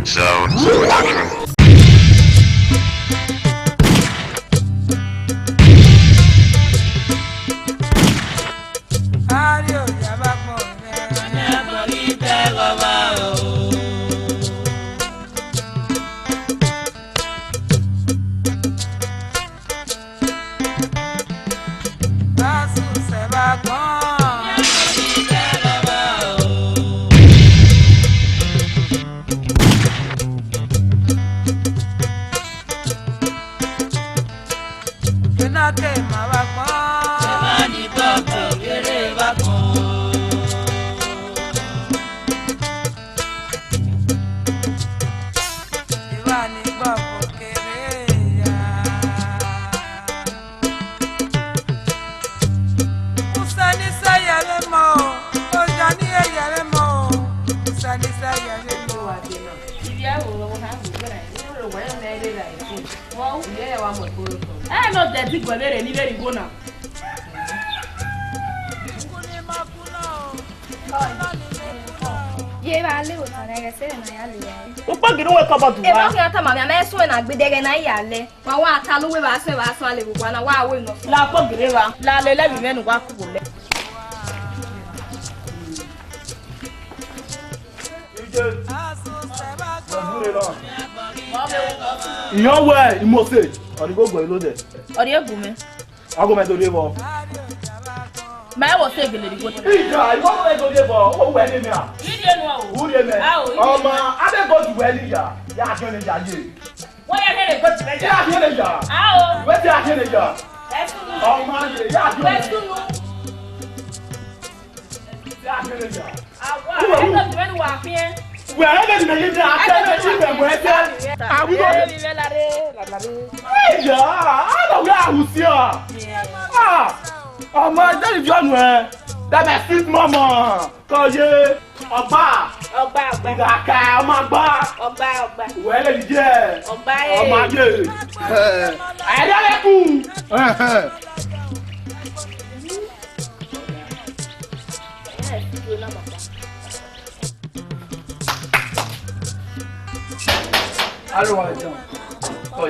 So we're talking. I'm not that big one, very good now. Yeah, I live with I said, and I live. What you know about the I'm a so and I be there and I well, what I tell you, I say, I live one, I will not. La Pogriva, La Levy men walk. Your way, you must say, or you go loaded. Or your woman. I'll go to live. My was taking the good. I won't go to live. Oh, where you are. You didn't know who you met. Oh, I don't go to where you are. Yeah, I'm going to what I had a good friend. Yeah, oh, where's your head? Oh, man, yeah, where's to know? I want to walk here. Wherever you may I will go. I don't know who's here. Oh, my, that is your way. That my sweet mama. Cause you, Oba, my bar, well, yeah, oh, my God. I don't know. I don't want to jump. Oh,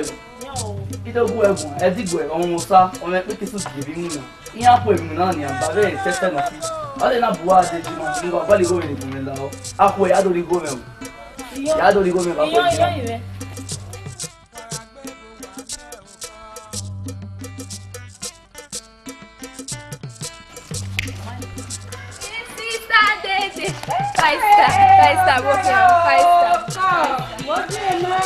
you don't go everyone. I did go on Musa on a quick to give you. You have put me on your barrier, tested of it. I didn't have what they do. You are going to me now. Halfway, I don't go them. I don't go them. Five star, okay, 5 star. What do you know?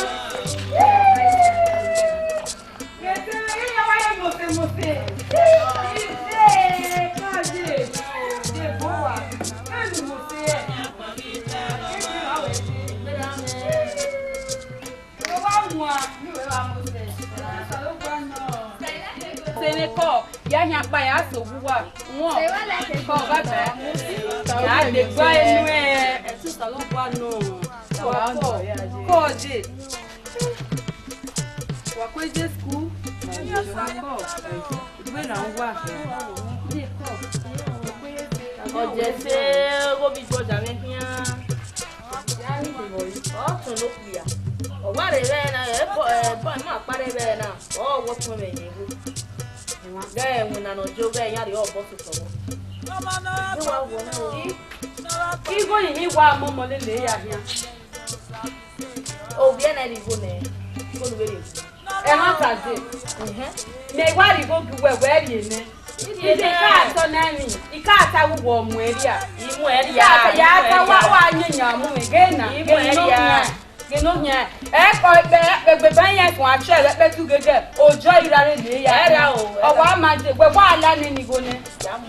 Yeah, by us, so what? I did buy anywhere, and sister, no. Cause it. What was this school? When I walk, oh, just say, what before the here. Oh, so look here. Oh, what is there? But not better now. Oh, what's for me? There, when I know Joe, they are the old bosses. He's going to be one more than they are here. Oh, bien, I didn't go. And after this, may what you go to where you may. It's a cat on any. The cat I will warm with ya. You were again. You know, yeah, the bank one share that to get or joy that in the yard or 1 month. Well, why landing you go in?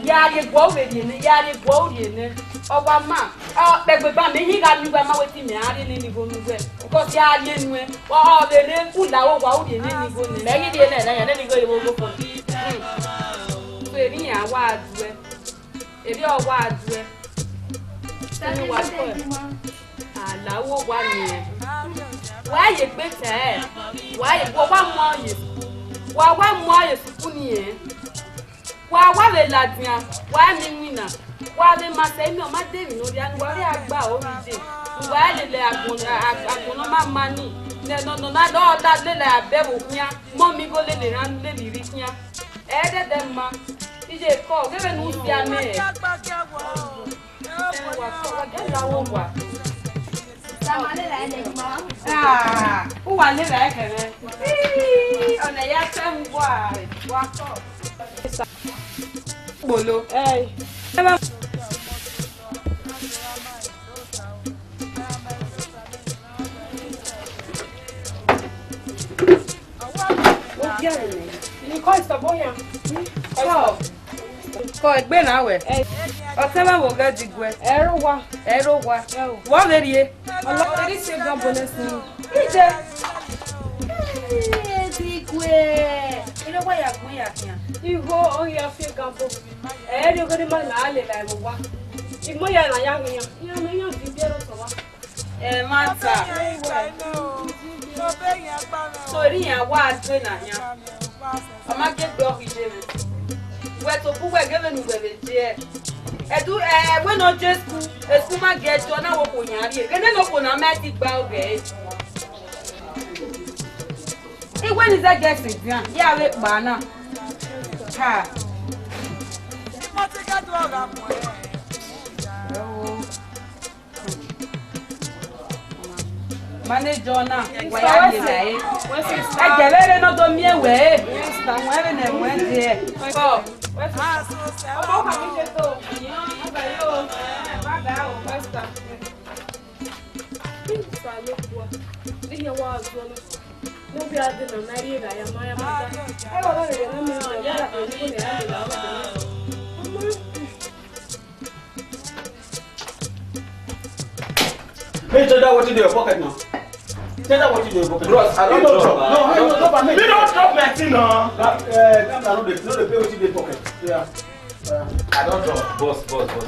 Yard go in the yard go in or 1 month. Oh, the bank, he got you by my with me. I didn't go nowhere. Because yard in way, all the name put out in any go in. Maybe then I go for it. So, if you are wild, if you are wild, tell me what. Now, 1 year. Why you better? Why you 1 more year? Why 1 more year? Why they Latvia? Why me winner? Why they must say no, my David, no, they are about all the day. Why le agbon ma mani. No na do that le abebo knya. Mommy go le ran le bi knya. De dem ma. Ije ko gebe nu sia me. Wa get la wo wa. Samale la ene ma. Ah, o wa le la kere. Ona ya tem wa ko. Bolo. Ko egbe na we. O te ma wo ga digwe. Ero wa. Wa le rie. Olori se gan bonus ni. Ije. Digwe. Ino wa ya gun ya kian. Iho o ya fi gan bo. Eri go ni ma na le la mo wa. Imo ya na ya yan. Ya me yan bi bero so wa. Mata. Sorry yan wa adwe na yan. Ama get go ije me. We to pu we gele nu bebe je. Edu we no je school. School ma get jo na wo ko yan ri. Gele no ko na ma ti gba oge. E when is that getting? Yeah, we ba na. Ha. Mo ti ga do ga mo e. Manager na wa ya ni la e. E jebere no do mi ewe. Sta mo ebe na mo e. Ko. Omo ka mi je to. Aba yo. Ba ga o pasta. Sa lo kwa. Ni wa zo no. No be ade na na ri ga ya ma ya ma. E wa lo re na mi ya la ko ni ko ne ade la o. Hey, tell that what in your pocket now. Tell that what in your pocket. Bros, I don't drop. No, I don't drop. Me don't drop my thing now. Come down, no, they pay what in their pocket. Yeah. I don't drop. Boss. Okay.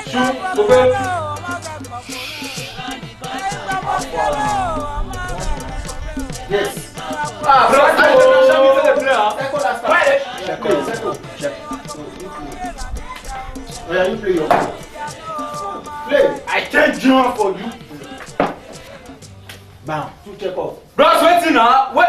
Shoot, go. Yes. Bro, I don't show me to the player. Oh yeah, you play your play. I can't jump for you. Bam. You check off. Bros, wait now. Wait.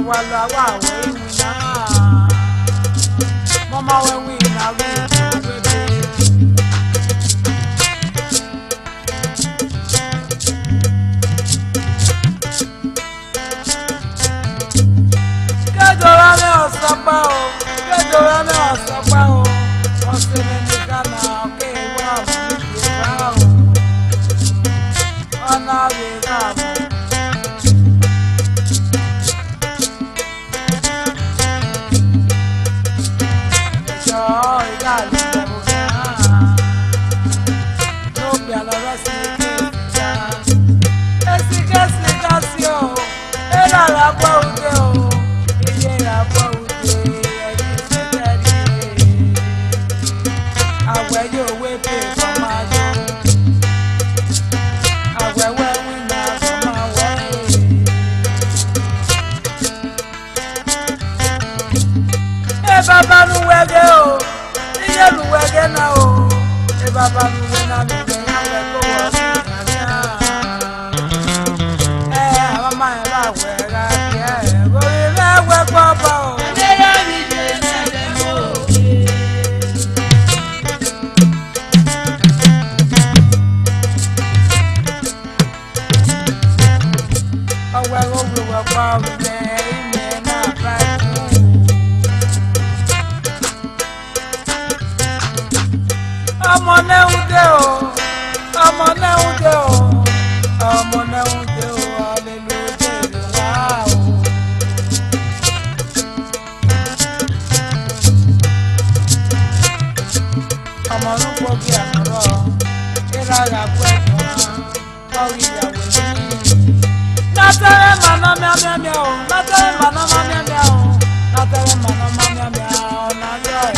wala wa we na mama we na we Kedora me osapa o Kedora me osapa o Oseme ni kana ke wa mi wa o Ana we na mo Baba nu wege o, iye nu wege na o. E baba nu wege na mi wege na we ko wo si na. Mama e ba wega ke, go ire we papa o. E ya mi je na de mo. Awe go we pa mi me na pa. Ọmọ náà ń dé o, ọmọ náà ń dé o, ọmọ náà ń dé o, hallelujah wá o. Ọmọ ló pọ̀ bí àmọ́rọ̀, ìrara pọ̀ ẹ̀gbọ́n, ọ̀rí ìyàwó yìí. Látẹ̀rẹ̀ màná míámíámíá o, látẹ̀rẹ̀ màná míámíámíá o, látẹ̀rẹ̀ màná míámíámíá ọ̀nà yọ̀ ẹ̀.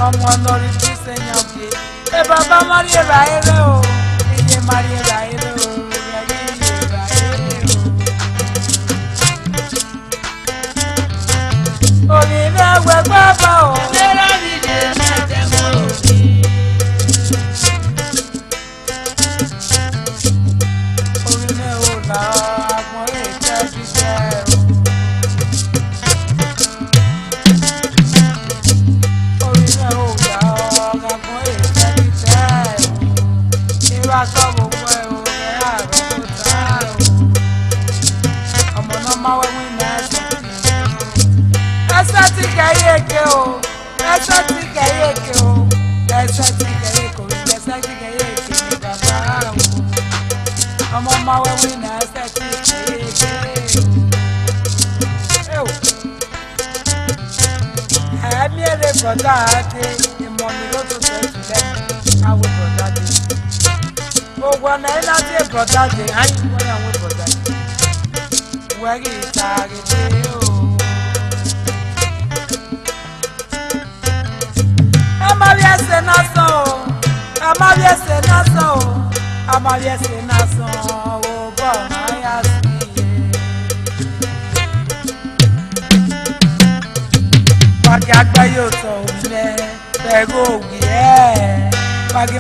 Ọmọ lórí tí sẹ́yìn ọ̀gbẹ́. Ẹ bàbá Marie ra eré o. Iye Marie ra eré o. Ìyàrí iye ra eré o. Òrìlẹ̀ ẹ̀wẹ̀ gbọ́bọ̀ o. Lérò mi dé mẹ́tẹ̀ mọ́ òbí. Òrìlẹ̀ ò là àgbọ̀n ètò ṣiṣẹ́ o.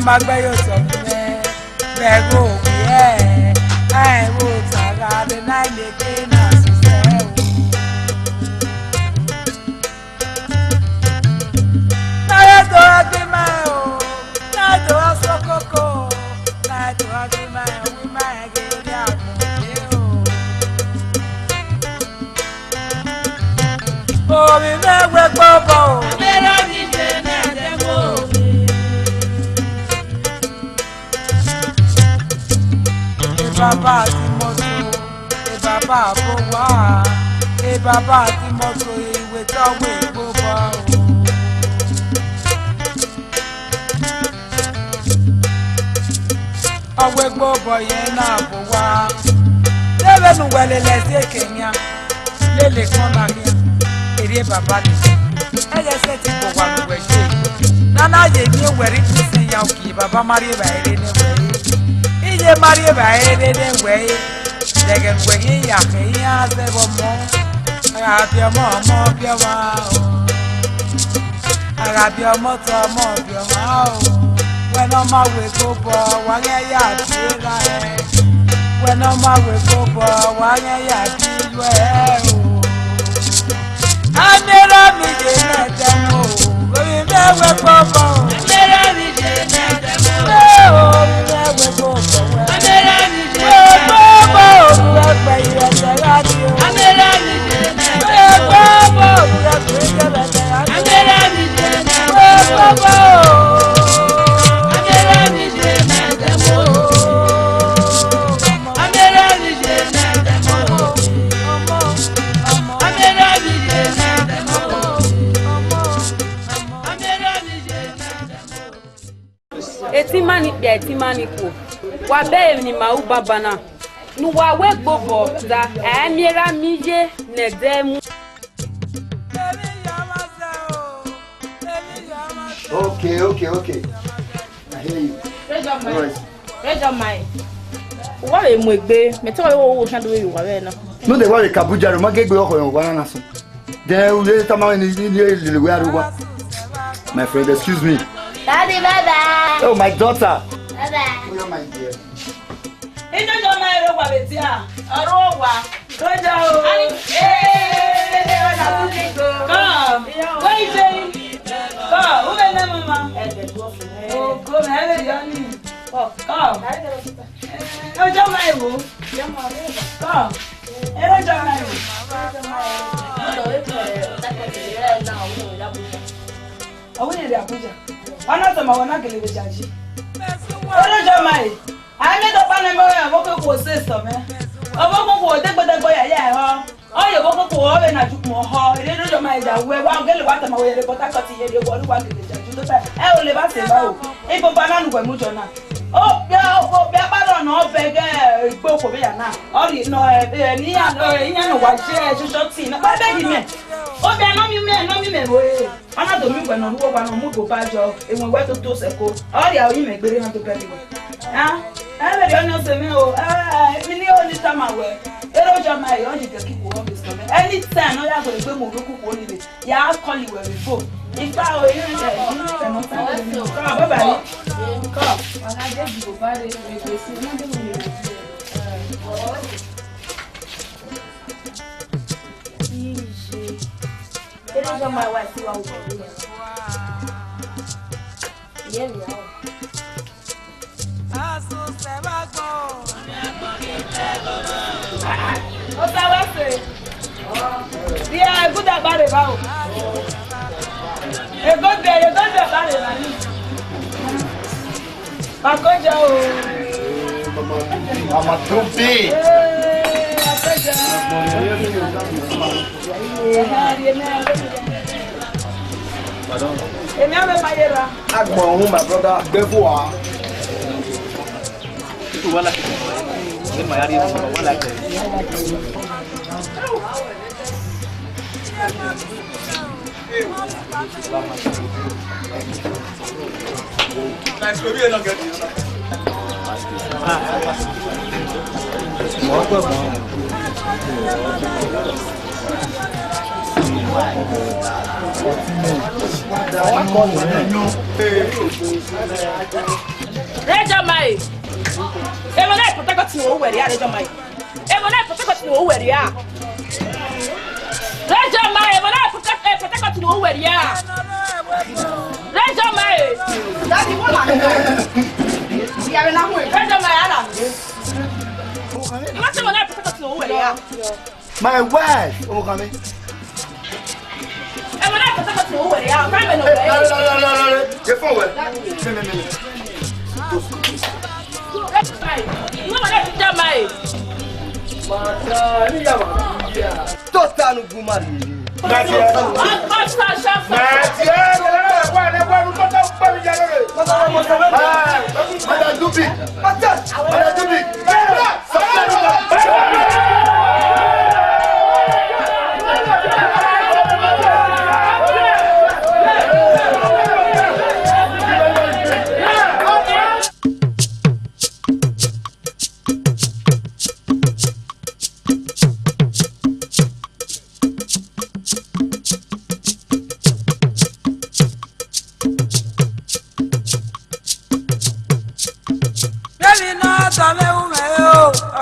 Magbe yo so me bego ye ai wo taga de na le ke na se na ye do ati ma o na do aso koko na do ati ma wi ma ge ya o mi me we popo me ra mi je na de mo. Bàbá àti mọ́tò, bàbá àbò wá, bàbá àti mọ́tò ìwé tọ́wé gbogbo o. Ọwọ́ gbogbo yẹn náà bò wá. Lébè nu wẹ̀lẹ̀ lẹ́sẹ̀ kẹ̀yà, lélẹ̀ kan náà yẹn, èrè bàbá mi. Ẹyẹsẹ̀ ti bò wà lù wẹ̀ ṣe. Nánà yẹ ní wẹ̀rí tó ṣe ya òkè bàbá Marie bàyẹ̀rẹ̀ ní wẹ̀rí. Iye Marie bàyẹ̀rẹ̀ ní wẹ̀rí. Dẹ̀gẹ̀ wẹ̀yìn yàkẹ́ yín á sẹ́bọ̀ mọ́. Àràbí ọmọ ọmọ bí ọmọ o. Àràbí ọmọ tó ọmọ bí ọmọ o. when I'm out with go boy, one ya when I'm out with go boy, one ya I made a meeting at them. We never go. I made a meeting at them. Oh, we never go. I made a meeting at them. I made a meeting at Etimani bia etimani ko. Wa be ni ma ubabana. Nu wa we gbobo da emiera miye nedemu. Okay. I hear you. Raise your mind. What are you doing? Me tell you what you do. You are now. No, they worry. Kabuja, you magege oko yon wana naso. Then we later man in the way aruwa. My friend, excuse me. Daddy, bye-bye. Oh, my daughter. Bye-bye. Oh, you're my dear. It's not my room, Betia. Arowa. Come. Wait, come. Who is that, Mama? Oh, come. Have it, Johnny. Oh, come. No, John, my room. Come. Hello, John, my room. Oh, we need a picture. I'm not a man. I'm going to judge you. Hello, John, my. I made up an vocal system, eh? A vocal for the boy, yeah, oh, you vocal for and I took more hard. It is my job. We're going to water my way, but I got to hear you what you want to judge. I will live at it. If a banana were much or not. Oh, yeah, no, beggar, go for me now. Oh, you know, near what she shot seen. But baby, man. Oh, they know me, man, no me, way. Another me when I walk on a move by job, and when we're to do so. Oh, yeah, you make very hard to pay. Ah, I don't know, Samuel. Many only time I wear. Hello, John, my own, you can keep on this coming. Anytime, I have to go move only. Yeah, I'll call you where we go. If I were here, come, bye-bye. Come. I just go by the it is on my wife who are here. Aghasuse Vbagbon. Osayoba. Yeah, good about it. You go there about it. Makoja o. I'm a Troupe. Agbon, my brother, Bevoa. Nice to be here. Raja mai. Emona protect you over here, Raja mai. Emona protect you over here. Raja mai, emona protect you over here. Raja mai. Daddy, what are you? Yeah, na ho. Raja mai ala. What emona protect you over here? My wife, Okame. Emona protect you over here. Come on over. No. Get forward. Total Gumari.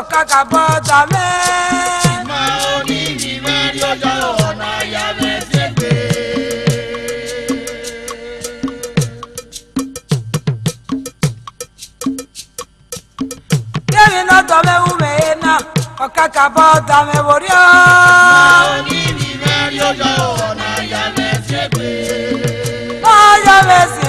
Okakabota me. Maoni ni Mario Jona ya mesebe. Yemi no tome umena. Okakabota me borio. Maoni ni Mario Jona ya mesebe. Ya mesebe.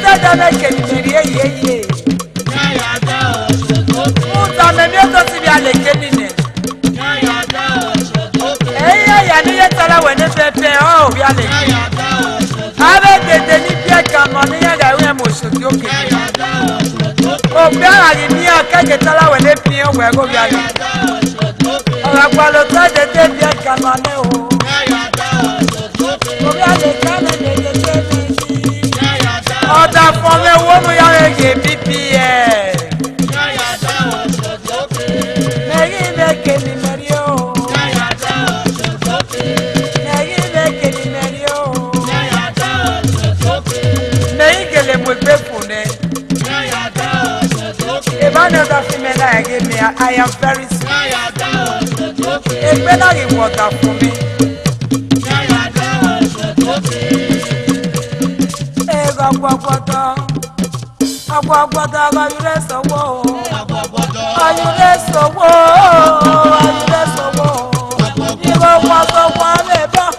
Dada make ni meri ye. Uta me mi oto ti bi ale keni ne. Ya ni ye tala we ne pepe o bi ale. Ave tete ni pie kan no ni ya ga we mo so ti oke. O bi ara ni aka ke tala we ne pie o we go bi ale. Ora kwa lo ta de te pie kan no ne o. O bi ale kan ne de te. Oda for me wo mu ya ge BPL. Meri make ni meri o. Meri make ni meri o. Meri gele mo gbe fun e. If I know that female I give me, I am very sweet. It's better in water for me. Agwagwada, are you rest of war? Are you rest of war? Are you rest of war? You was a wallable.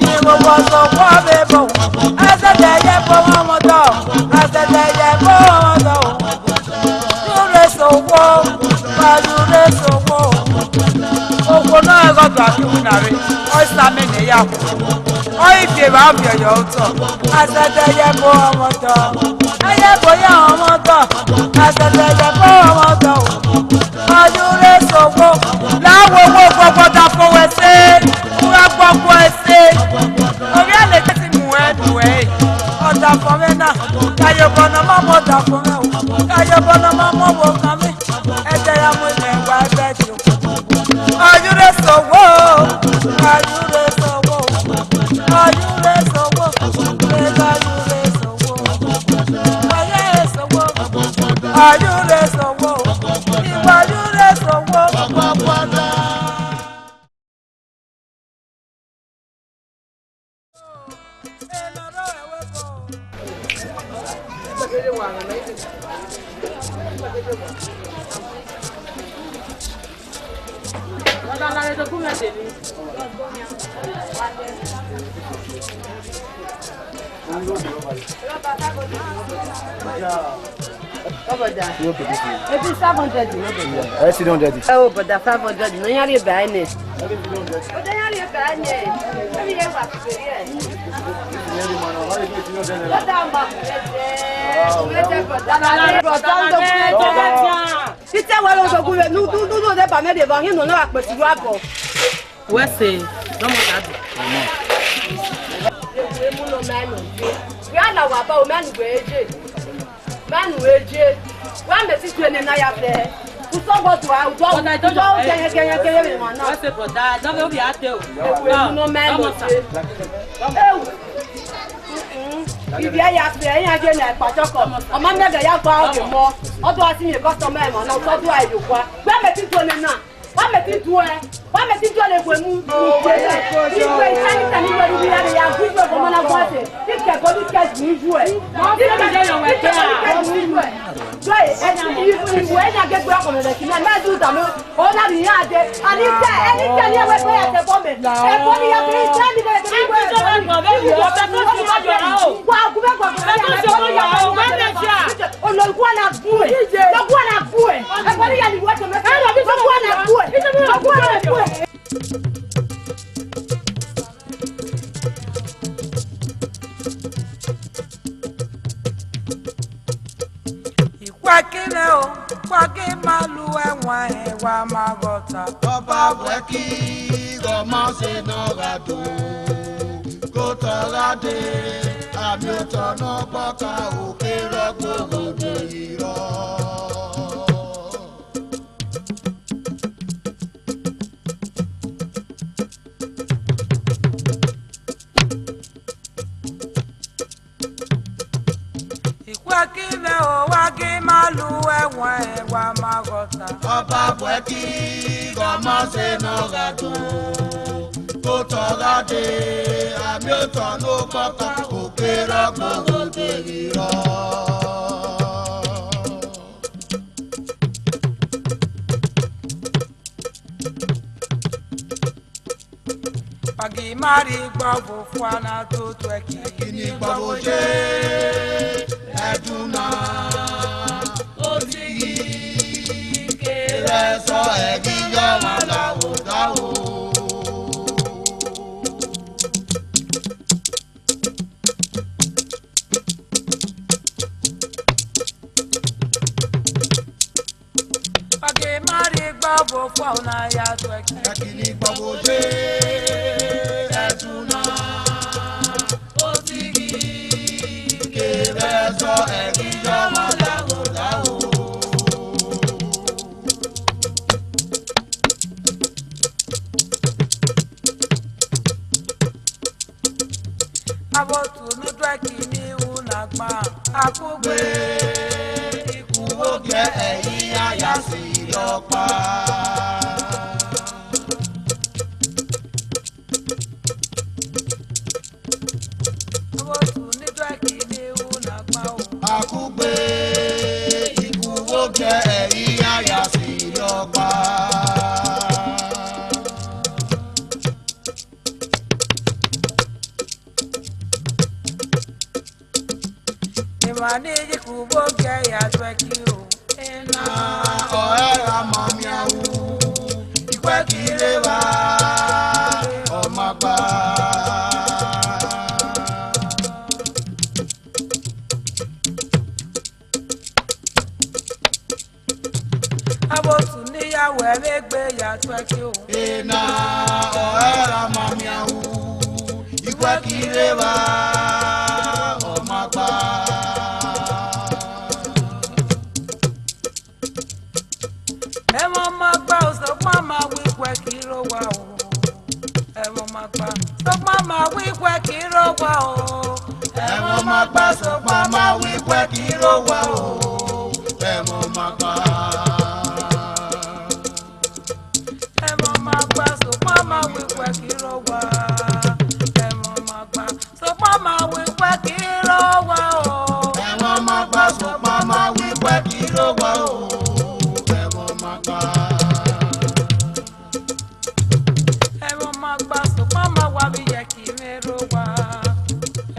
You was a wallable. As a day for one dog. As a day for one dog. You rest of war. Are you rest of war? Oh, no, I got back to Nari. Oh, it's not many. Oh, if you have your auto, as a day for one dog. I am for your mother. As a day for one dog. Are you rest of war? Now we will go that for a say. Who have got for a say? Oh, we are letting you anyway. Oh, that for me now. Are you going to mamma that for me? Are you going to mamma will come in? And they are with me. Why bet you? Are you rest of war? Are you rest of war? Are you rest of war? Are you rest of war? Are you rest of war? Are you rest of war? If it's 700, you know. I see 100. Oh, but the 500, no, you're a bad name. But they are a bad name. Let me get back to If I have to, I get a patoko. A man never have found more. Although I see a customer, and I'll talk to you. Where make it to an end? Why make it to a why make it to a when you Mari gbabo fwana to tweki. Kini gbabo je. ẹ̀dùnà òtìgì kéré sọ ẹ̀gíjọ́ máa dáwò. Page mari gbabo fwa una ya tweki. Ekili gbabo je ẹ̀dùnà òtìgì kéré sọ ẹ̀gíjọ́ máa dáwò. Abotu nudweki ni unagba akugbe. Ikhuekh Oyee aya sí lọ́pa. Abotu nudweki ni unagba o. Akugbe Ikhuekh Oyee aya sí lọ́pa. Imani Ikhuekh ya tweki o. Na ọ̀rẹ́ Aimiuwu Ikhuekh Oyee wa ọmọ pa. Abotu níyàwó ẹlẹgbẹ ya tweki o. Na ọ̀rẹ́ Aimiuwu Ikhuekh Oyee wa ọmọ pa. Ẹmọ máa gbà ó sọpọ́n máa wí Ikhuekh Oyee wa o. Ẹmọ máa gbà sọpọ́n máa wí Ikhuekh Oyee wa o. Ẹmọ máa gbà sọpọ́n máa wí Ikhuekh Oyee wa o. Ẹmọ máa gbà. Ẹmọ máa gbà sọpọ́n máa wí Ikhuekh Oyee wa. Ẹmọ máa gbà sọpọ́n máa wí Ikhuekh Oyee wa o. Ẹmọ máa gbà sọpọ́n máa wí Ikhuekh Oyee wa o. Ẹmọ máa gbà. Ẹmọ máa gbà sọpọ́n máa wá bí yẹ kí mẹ́rọ wá.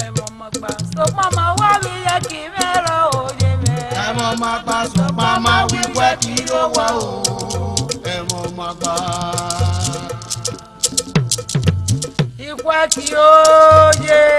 Ẹmọ máa gbà sọpọ́n máa wá bí yẹ kí mẹ́rọ òye mẹ́. Ẹmọ máa gbà sọpọ́n máa wí Ikhuekh Oyee wa o. Ẹmọ máa gbà. Ikhuekh Oyee.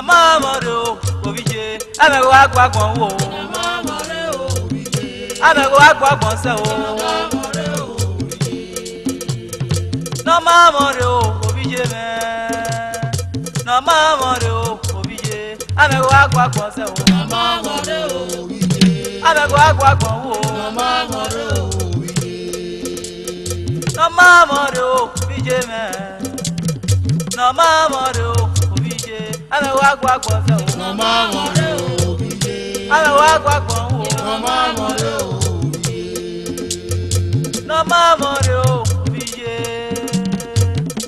no mama do obije ame go agbagbon wo ame go agbagbon se o no mama do obije me no mama do obije ame go agbagbon se o no mama do obije ame go agbagbon wo no mama do obije no mama do obije me no mama do ame wa gwa gbo se o no mama re o bije ame wa gwa gbo o no mama re o bije no mama re o bije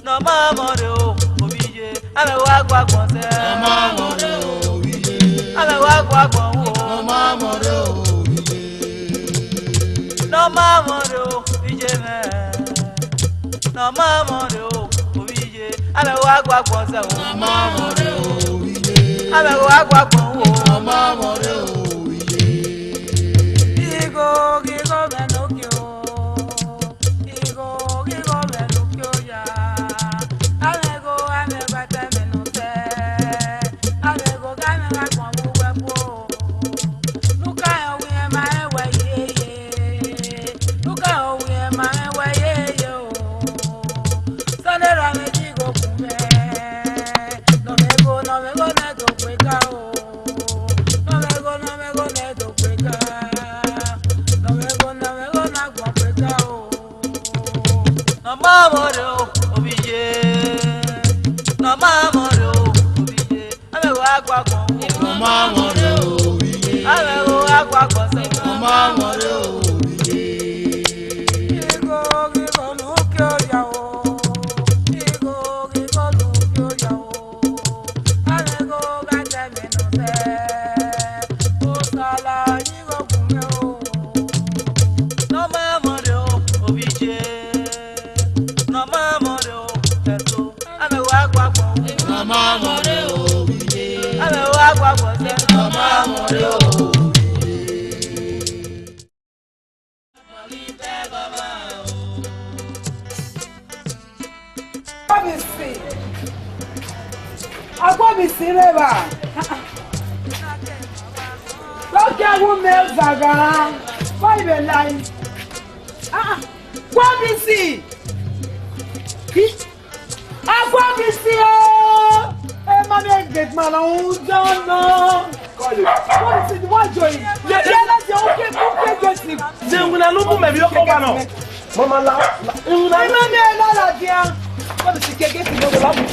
no mama re o bije ame wa gwa gbo se no mama re o bije ame wa gwa gbo o no mama re o bije no mama re o bije me no mama re o bije ame wa gwa gbo se o no mama re o ame go agbagbon wo mama re o iye igo benokio ya ame bata menute ame go game agbon wo wepo luka owi e ma ewe yeye luka owi e ma ewe yeye o sanera me digo kume no me go na do kweka o no me go na do kweka no me go na gbo kweka o no mama re o obije no mama re o obije ame go agbagbon no mama re o obije ame go agbagbon se no mama re o obije igo no kyo ya o igo no kyo ya o mama re o bije ame wa gwa gbo se mama re o Agbóbisi rẹwà. Lọ́kẹ́ wú mi zàgàrà. Why you lying? Agbóbisi. Agbóbisi o. Ẹ má mi get man ọ̀hún jọ́nà. Agbóbisi ni wọ́n jọ yìí. Yẹ́dí ẹlẹ́sìn òkè kúkẹ́ gẹ̀ẹ́sì. Ṣé ìwúna ló mú mẹ̀mí ọkọ̀ wa náà? Mama la ìwúna. Ẹ má mi ẹ̀ lára díẹ̀. Agbóbisi kẹ̀kẹ́ sí lọ́wọ́ lábùú.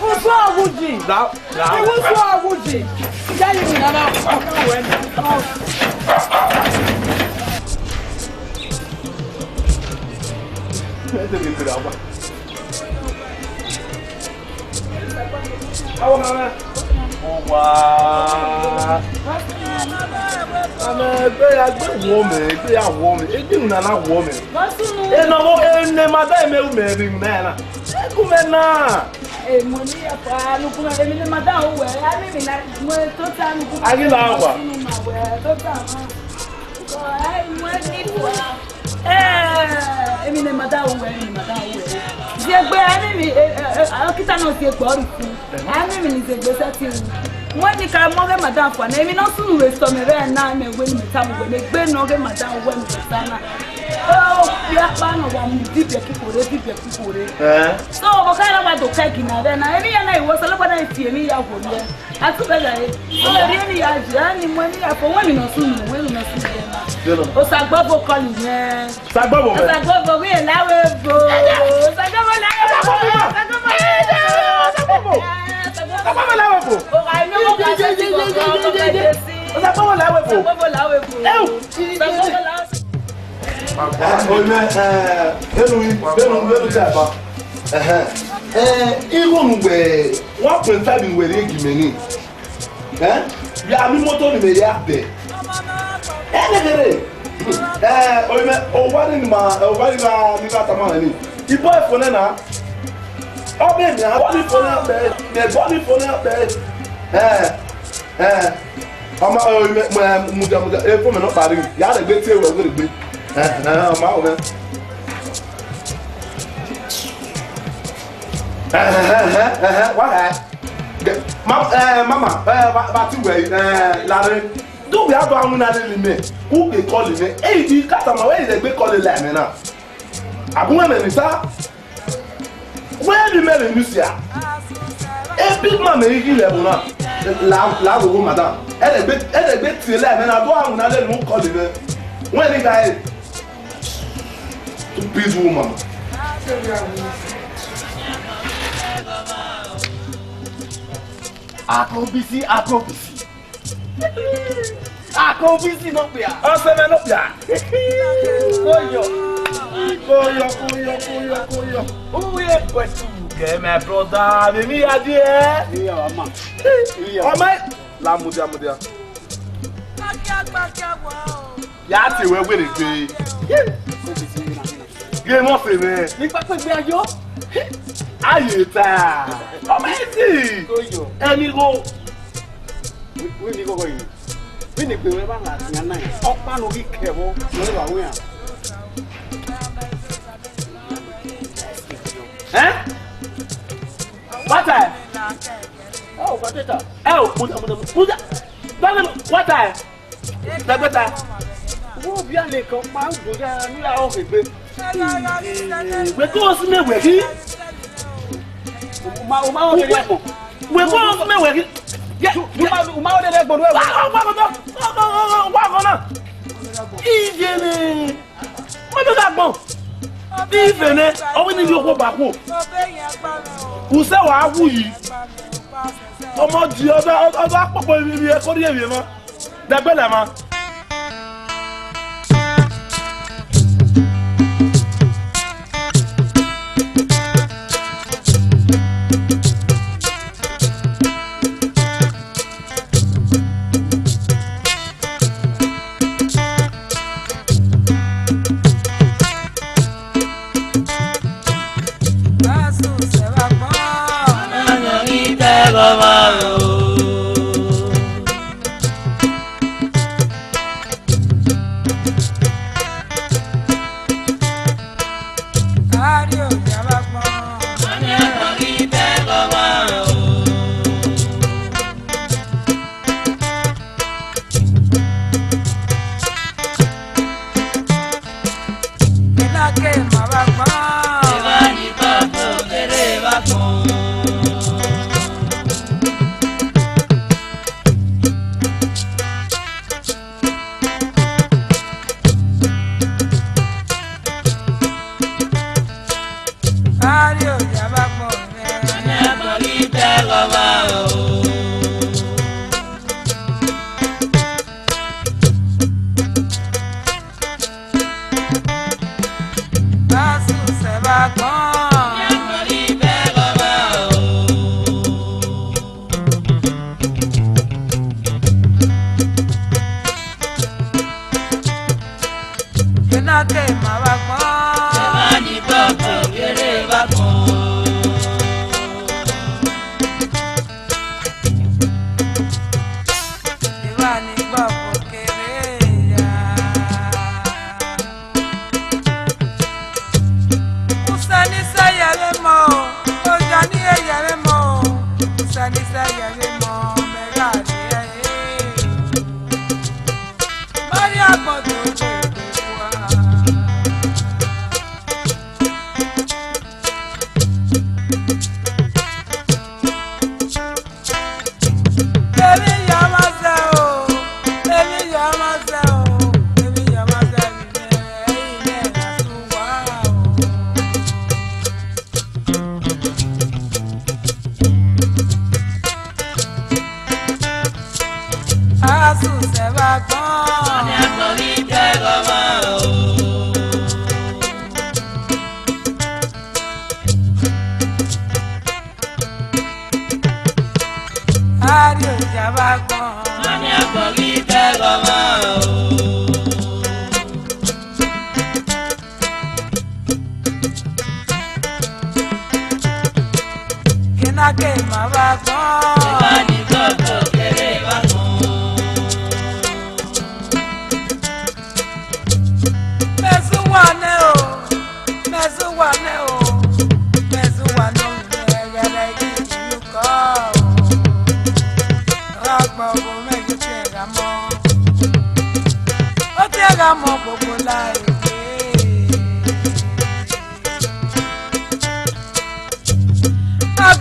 Usu awuji. Usu awuji. Jẹ́yìn mi nana ọ̀kan wẹ̀ mi. Awo mama. Ọwa. Àmọ́ ẹgbẹ́ wọ́ mi, ẹgbẹ́ yà wọ́ mi, ẹgbẹ́ mi nana wọ́ mi. Ẹnàwó ẹnẹ máa dá ẹ̀mẹ́wù mẹ́rin náà náà. Kumena. Mo ní ẹ̀fọ́ alùpùpù èmi ni madam wẹ̀ ẹ́ mímì náà mo tó tà alùpùpù. Ayé la wà. Tó tà mọ́. Mo ní ìwà. Èmi ni madam wẹ̀ èmi ni madam wẹ̀. Ṣé gbé mímì ọkítà náà ṣe pọ̀ rí fún. Mímì ní ṣe gbé sẹ́tì wù. Wọ́n ní ká mọ́ gẹ́ madam fún àná èmi náà sùn ìwé sọmi rẹ̀ náà mi ìwé mi ta mo gbé náà gẹ́ madam wẹ̀ mi ta náà. Fi apá náà wà mú dìbẹ̀ kíkòrè. So o ka na ba do ka gina de na emi ya na iwo so lo gbada ti emi ya wo ye atu be la e so eri ni ya ja ni mo ni ya fo won mi no sun mo we no sun de na Osagbobo call yẹn Osagbobo me Osagbobo we lawe bo Osagbobo lawe bo o ka ni mo ka se ti go Osagbobo lawe bo Even where one point five in where you many, ya mi moto ni me ya be. What in my tamani. The boy for na. Oh baby, I body for na be. The body for na be. Ama muda e for me no pari. Ya de gbe ti e we go de gbe. Ma o me. What? Mama, but you wait, Larry. Do we have one another me? Who be calling me? Hey, you got some way they be calling me now. I'm woman, is that? Where the men in Lucia? A big man, he level now. Loud woman, madam. And a bit till 11, I don't have another call it. When he died, to big woman. Akobisi. Akobisi no pia. Oseme no pia. Koyo. Who ye kwetu? Get my brother. Me adie. Yeah, mama. Mama. La mudia. Ya ti we de pe. Ge mo fe me. Ni pa pe gbe ajo. Ayeta. Amazing. Koyo. Eni go. We ni go go yi. We ni pe we ba la ti yan na. Opa no bi kebo. Mo ba we yan. Eh? What time? Oh, what is that? Oh, Buddha. What time? Better. Wo bi ale kan pa Buddha ni la o gbe. We go si me we ki. Ma o de le po. We go si me we ki. Yeah, ma o de le po we. Wa na. Ije ni. Mo do da gbon. Bí fene owo ni yo ko ba ko ku se wa wu yi ọmọ di ọdọ apopo ibi e ko ri ewe mo dagbe la ma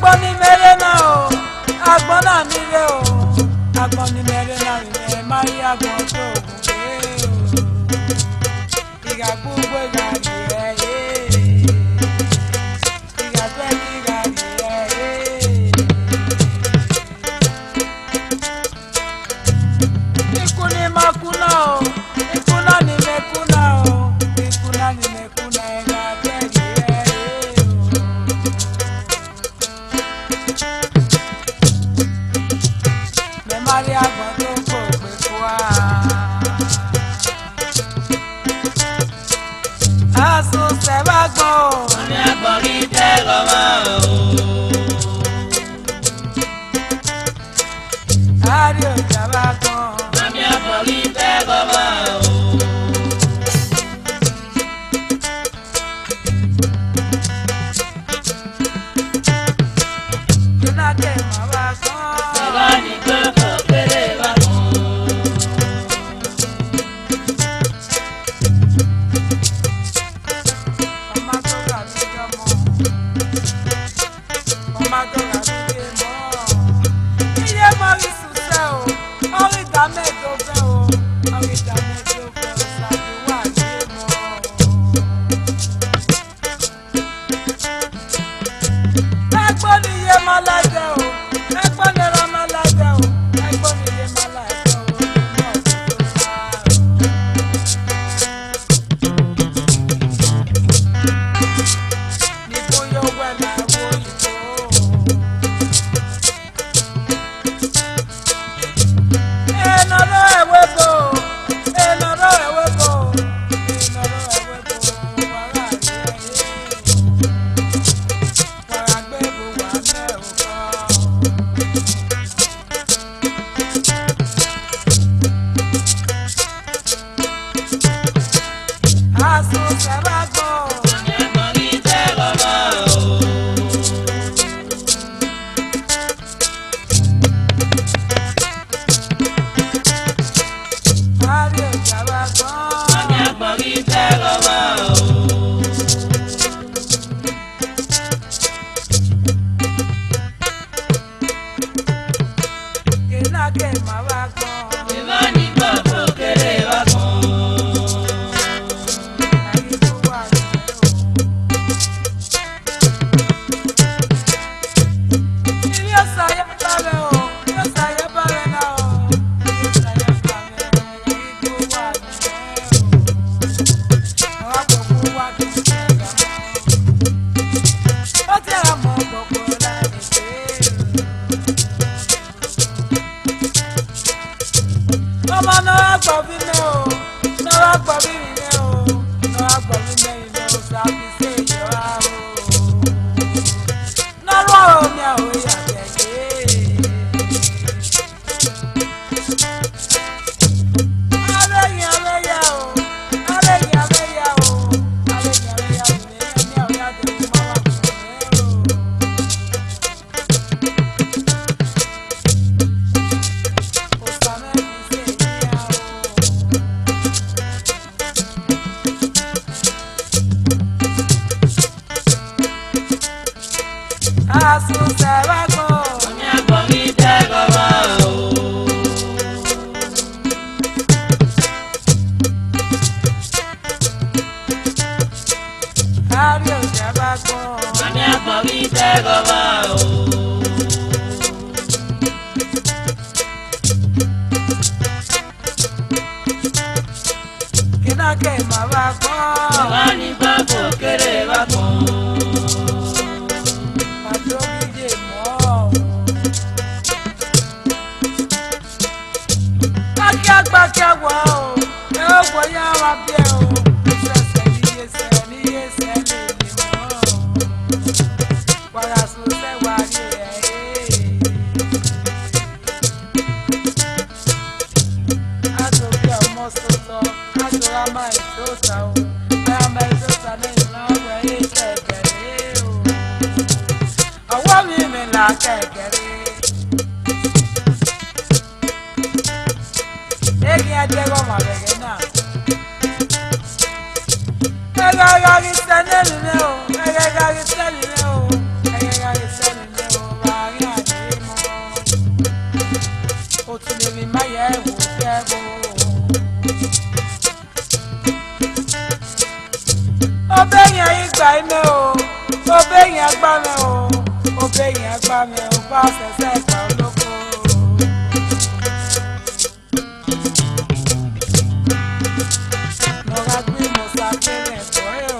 Agbon ni mere na o. Agbon na mi re o. Agbon ni mere na mi re. Mari agbon to gbe o. Iga gbogbo iga ri Iga pe iga ri Ikuni makuna o. Ikuna ni mekuna o. Ikuna ni mekuna iga pe Mari agbon to ko gbe kwa Aghasuse Vbagbon Mami agbon ri te goma o. Aghasuse Vbagbon Mami agbon ri te goma o. Kenake Vbagbon Sebani gbogbo kere Vbagbon. Ọmọ tó ga ní jọmọ. Ọmọ tó ga ní ilé mọ́. Iye mọ́ rí sùsẹ́ o. Orí ìdá mẹ́jọ fẹ́ o. Orí ìdá mẹ́jọ fẹ́ o. Ṣàdúrà ní ilé mọ́. Ẹgbọ́n ni iye máa lájẹ o. Ẹgbọ́n ni ra máa lájẹ o. Ẹgbọ́n ni iye máa lájẹ o. Níbo yóò wẹ̀ láwo ìbò? Enọ̀rọ̀ ẹ̀wẹ̀ bò. Enọ̀rọ̀ ẹ̀wẹ̀ bò. Enọ̀rọ̀ ẹ̀wẹ̀ bò. Wàrà rí ẹyẹ. Wàrà gbé bò wà mẹ́ òkọ́. Aghasuse Vbagbon. Mami agbon ri te goma o. Aghasuse Vbagbon. Mami agbon ri te goma o. Kenake Vbagbon. Sebani gbogbo kere Vbagbon. Àyíkú wà lóyè o. Ilé ọ̀sàyẹ́ bàrẹ̀ o. Ilé ọ̀sàyẹ́ bàrẹ̀ náà o. Ilé ọ̀sàyẹ́ bàrẹ̀. Àyíkú wà lóyè o. Àwọn àpòkù wà kí n tẹ̀ ẹ̀yà mọ́. Ó tẹ̀ra mọ́ gbogbo láti ṣe ọmọ náà gbọ́ bí mẹ́ o. Náà gbọ́ bí mi mẹ́ o. Náà gbọ́ bí mẹ́ mi mẹ́ o. Sàbí ṣe ìyọ́ra o. Náà lọ́rọ̀ mi àwọn ìyàgbẹ́ yé. Alẹ́yìn alẹ́yà o. Alẹ́yìn alẹ́yà o. Alẹ́yìn alẹ́yà o. Ní àwọn ìyàgbẹ́ mi máa wà fún mi o. Òsàmẹ́ mi ṣe ìyá o. Aghasuse Vbagbon. Mami agbon ri te goma o. Aghasuse Vbagbon. Mami agbon ri te goma o. Kenake Vbagbon. Sebani gbogbo kere Vbagbon. Adógídé mọ́ o. Kíákíá wọ̀ o. Ẹ ó gbọ́ yá wa bí ẹ o. Ṣẹ̀ṣẹ̀ níyẹsẹ̀ lè lè mọ́ o. Wàrà sọ̀sẹ̀ wà rí ẹ̀ Adógí ọmọ sọ̀tọ̀. Adóra máa ìṣòṣà o. Aya máa ìṣòṣà ní ìlànà ẹ̀ kẹ̀kẹ́rẹ́ o. Ọwọ́ mi là kẹ̀kẹ́rẹ́. Egi adego mabege na. Ega gari sene lile o. Ega gari sene lile o. Ega gari sene lile o. pa mi ò bá ṣẹ̀ṣẹ̀ pa olóko. Lọ́ra gbé mo ṣàkéré ẹ̀kọ́ ẹ̀ o.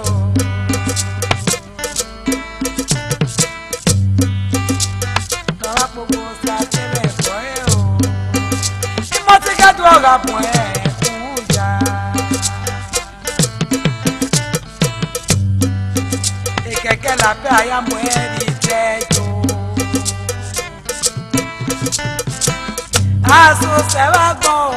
Lọ́ra gbogbo ṣàkéré ẹ̀kọ́ ẹ̀ o. Bí mo ti kẹ́dùn ọ̀rọ̀ àbọ̀ ẹ̀ kún ìyá. Ìkẹ̀kẹ́ làbẹ́ àyàmọ̀ ẹ̀ rí jẹ́jọ́. Aghasuse Vbagbon.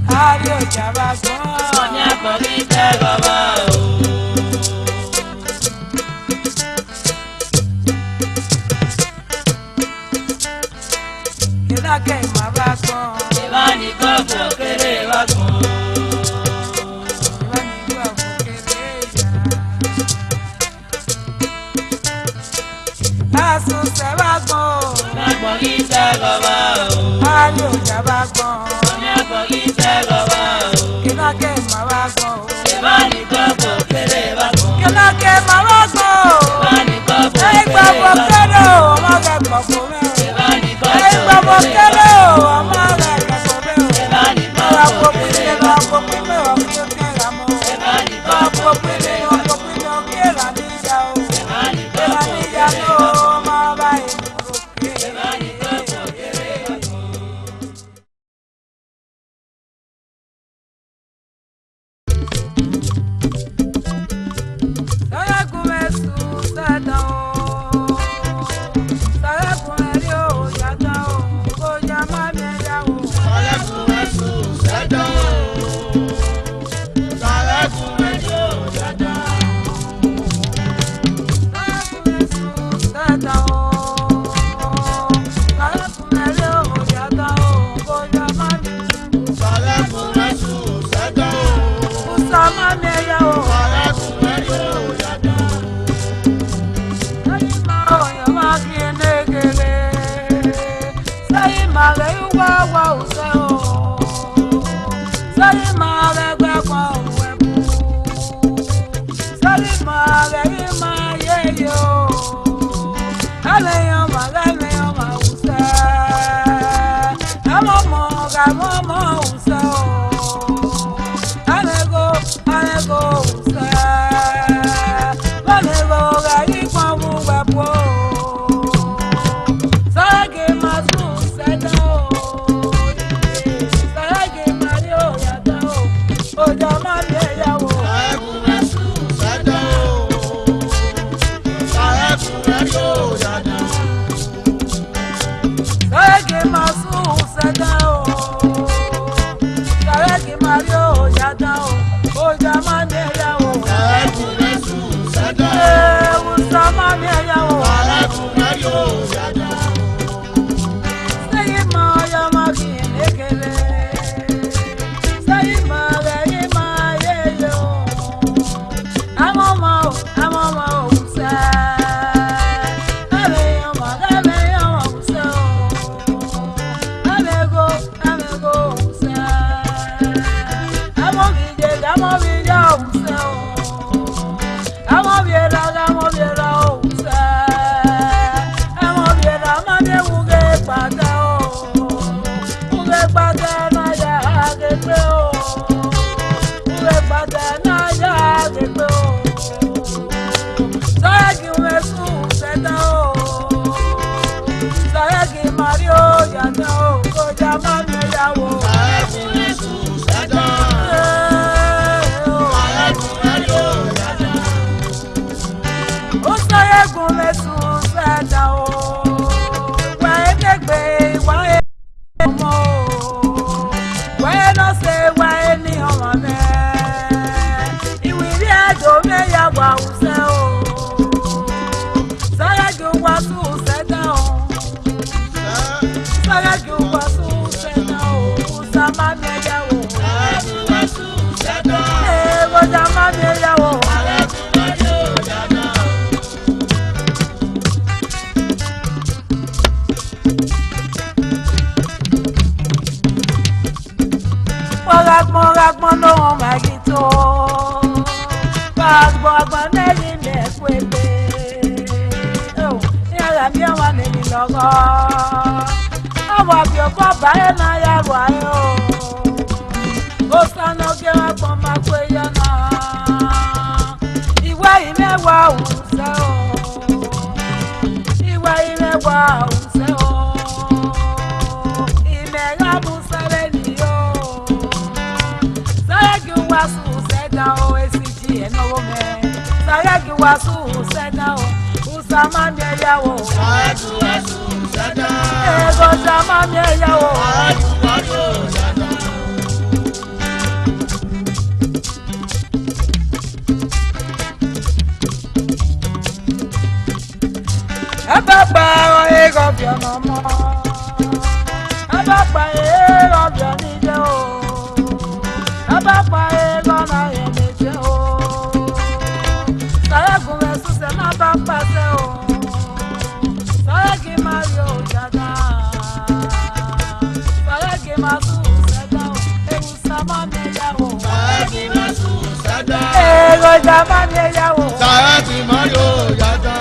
Aghasuse Vbagbon. Ìdákẹ́ ìmọ̀ Vbagbon. Aghasuse Vbagbon. Aghasuse Vbagbon. Ìdákẹ́ ìmọ̀ Vbagbon. Ìdákẹ́ ìmọ̀ Vbagbon. Ìgbàgbọ́ kéré o, ọmọ rẹ̀ gbọ̀gbọ̀ rẹ̀ o. Ìgbàgbọ́ kéré o, ọmọ rẹ̀ gbọ̀gbọ̀ rẹ̀ o. Ọ̀rọ̀ àpòpínlẹ̀ lọ àpòpínlẹ̀ ọ̀kí kẹ́ra mọ́. Àpòpínlẹ̀ ọ̀pòpínlẹ̀ ọ̀kí ẹ̀rà níyà o. Ẹ̀rà níyà ló máa bá Osaghegumwensusedan o. Osaghegumwensusedan o. Oya mami ẹ̀yà o. Osaghegumwensusedan o. Osaghegumwensusedan. Osaghegumwensusedan o. Osaghegumwensusedan o. Oya mami. Osaghegumwensusedan o. Osa mami ẹ̀yà o. Osaghegumwensusedan o. Wagagmon no magito. Vbagbon neli mekwebe. Oh, yala mi wa neli logo. Awa bi obo ba e na ya wa e o. Osano ge wa pon ma kwe yana. Iwa ime wa unse o. Iwa ime wa unse o. Ime ga musare ni o. Osaghegumwensusedan o esiji enowo me. Osaghegumwensusedan o usama mi eyawo. Osaghegumwensusedan. Ego sama mi eyawo. Osaghegumwensusedan. Abagba ego bi ono mo. Abagba ego bi onide o. Abagba ego na yemeje o. Osaghegumwensusedan abagba se o. Osaghegumwensusedan. Osaghegumwensusedan o. Ewu sama mi eyawo. Osaghegumwensusedan. Ego sama mi eyawo. Osaghegumwensusedan.